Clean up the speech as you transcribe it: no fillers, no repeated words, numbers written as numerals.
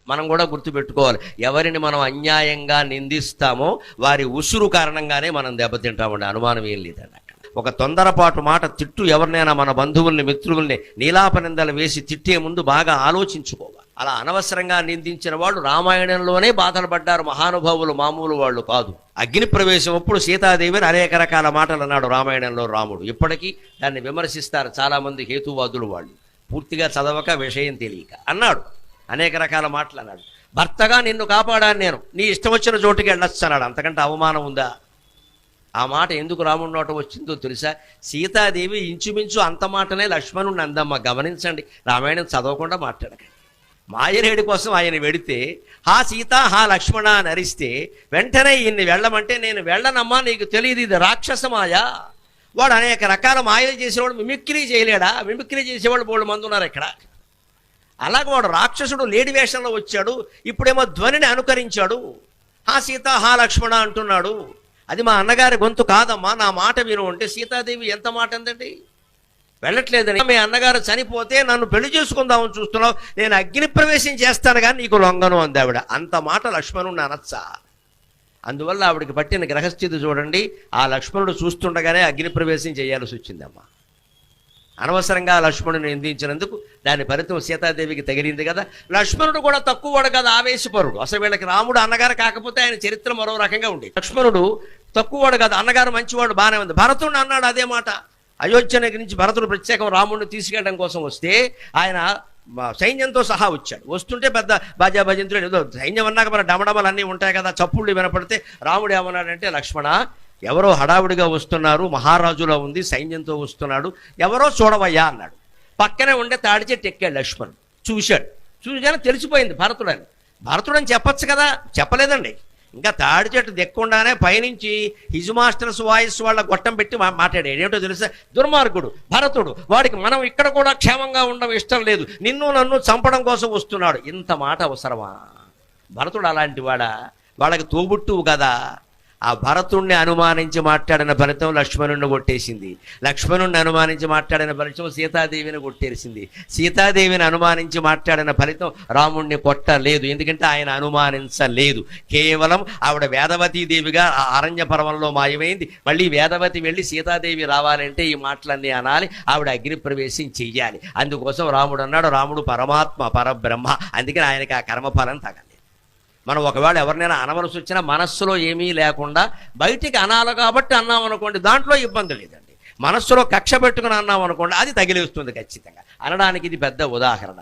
మనం కూడా గుర్తుపెట్టుకోవాలి. ఎవరిని మనం అన్యాయంగా నిందిస్తామో వారి ఉసురు కారణంగానే మనం దెబ్బతింటామండి, అనుమానం ఏం లేదండి. అక్కడ ఒక తొందరపాటు మాట తిట్టు ఎవరినైనా మన బంధువుల్ని మిత్రుల్ని నీలాపనిందలు వేసి తిట్టే ముందు బాగా ఆలోచించుకోవాలి. అలా అనవసరంగా నిందించిన వాళ్ళు రామాయణంలోనే బాధలు పడ్డారు మహానుభావులు, మామూలు వాళ్ళు కాదు. అగ్ని ప్రవేశం అప్పుడు సీతాదేవిని అనేక రకాల మాటలు అన్నాడు రామాయణంలో రాముడు. ఇప్పటికీ దాన్ని విమర్శిస్తారు చాలామంది హేతువాదులు, వాళ్ళు పూర్తిగా చదవక విషయం తెలియక అన్నాడు, అనేక రకాల మాటలు అన్నాడు. భర్తగా నిన్ను కాపాడాను నేను, నీ ఇష్టం వచ్చిన చోటుకి వెళ్ళొచ్చు అన్నాడు. అంతకంటే అవమానం ఉందా? ఆ మాట ఎందుకు రాముడి నోట వచ్చిందో తెలుసా? సీతాదేవి ఇంచుమించు అంత మాటనే లక్ష్మణుని అందమ్మ. గమనించండి, రామాయణం చదవకుండా మాట్లాడకండి. మాయలేడి కోసం ఆయన వెడితే హా సీత హా లక్ష్మణ అని అరిస్తే వెంటనే ఈయన్ని వెళ్ళమంటే నేను వెళ్ళనమ్మా, నీకు తెలియదు ఇది రాక్షస మాయ. వాడు అనేక రకాల మాయలు చేసేవాడు, మిమిక్రీ చేయలేడా? మిమిక్రీ చేసేవాళ్ళు బోళ్ళు మంది ఉన్నారు ఇక్కడ. అలాగే వాడు రాక్షసుడు లేడి వేషంలో వచ్చాడు, ఇప్పుడేమో ధ్వనిని అనుకరించాడు. హా సీత హా లక్ష్మణ అంటున్నాడు. అది మా అన్నగారి గొంతు కాదమ్మా, నా మాట విను అంటే సీతాదేవి ఎంత మాట అందండి. వెళ్ళట్లేదని, మీ అన్నగారు చనిపోతే నన్ను పెళ్లి చేసుకుందామని చూస్తున్నావు, నేను అగ్ని ప్రవేశం చేస్తాను కానీ నీకు లొంగను అంది ఆవిడ. అంత మాట లక్ష్మణుడిని అనొచ్చా? అందువల్ల ఆవిడికి పట్టిన గ్రహస్థితి చూడండి. ఆ లక్ష్మణుడు చూస్తుండగానే అగ్ని ప్రవేశం చేయాల్సి వచ్చిందమ్మా. అనవసరంగా లక్ష్మణుని నిందించినందుకు దాని ఫలితం సీతాదేవికి తగిలింది కదా. లక్ష్మణుడు కూడా తక్కువవాడు కదా, ఆవేశపరుడు. అసలు వీళ్ళకి రాముడు అన్నగారు కాకపోతే ఆయన చరిత్ర మరో రకంగా ఉండేది. లక్ష్మణుడు తక్కువవాడు కదా, అన్నగారు మంచివాడు, బాగానే ఉంది. భరతుడు అన్నాడు అదే మాట. అయోధ్య నుంచి భరతుడు ప్రత్యేకం రాముడిని తీసుకెళ్ళడం కోసం వస్తే ఆయన సైన్యంతో సహా వచ్చాడు. వస్తుంటే పెద్ద బాజా భజంతులు ఏదో సైన్యం అన్నాక మన డమడమలు అన్నీ ఉంటాయి కదా, చప్పుళ్ళు వినపడితే రాముడు ఏమన్నాడంటే, లక్ష్మణ ఎవరో హడావుడిగా వస్తున్నారు, మహారాజులో ఉంది, సైన్యంతో వస్తున్నాడు, ఎవరో చూడవయ్యా అన్నాడు. పక్కనే ఉండే తాడి చెట్టు ఎక్కాడు లక్ష్మణుడు. చూశాను తెలిసిపోయింది భరతుడని. భరతుడని చెప్పచ్చు కదా, చెప్పలేదండి. ఇంకా తాడి చెట్టు దిక్కుండానే పైనుంచి హిజ్ మాస్టర్స్ వాయిస్ వాళ్ళ గొట్టం పెట్టి మాట్లాడాడు. ఏమిటో తెలుసా? దుర్మార్గుడు భరతుడు, వాడికి మనం ఇక్కడ కూడా క్షేమంగా ఉండడం ఇష్టం లేదు, నిన్ను నన్ను చంపడం కోసం వస్తున్నాడు. ఇంత మాట అవసరమా? భరతుడు అలాంటి వాడా? వాళ్ళకి తోబుట్టువు కదా. ఆ భరతుణ్ణి అనుమానించి మాట్లాడిన ఫలితం లక్ష్మణుడిని కొట్టేసింది. లక్ష్మణుడిని అనుమానించి మాట్లాడిన ఫలితం సీతాదేవిని కొట్టేసింది. సీతాదేవిని అనుమానించి మాట్లాడిన ఫలితం రాముణ్ణి కొట్టలేదు, ఎందుకంటే ఆయన అనుమానించలేదు. కేవలం ఆవిడ వేదవతీదేవిగా ఆ అరణ్య పర్వంలో మాయమైంది. మళ్ళీ వేదవతి వెళ్ళి సీతాదేవి రావాలంటే ఈ మాటలన్నీ అనాలి, ఆవిడ అగ్ని ప్రవేశం చెయ్యాలి. అందుకోసం రాముడు అన్నాడు, రాముడు పరమాత్మ పరబ్రహ్మ, అందుకని ఆయనకి ఆ కర్మఫలం తగలేదు. మనం ఒకవేళ ఎవరినైనా అనవలసి వచ్చినా మనస్సులో ఏమీ లేకుండా బయటికి అనాలి కాబట్టి అన్నాం అనుకోండి, దాంట్లో ఇబ్బంది లేదండి. మనస్సులో కక్ష పెట్టుకుని అన్నాం అనుకోండి, అది తగిలేస్తుంది ఖచ్చితంగా. అనడానికి ఇది పెద్ద ఉదాహరణ.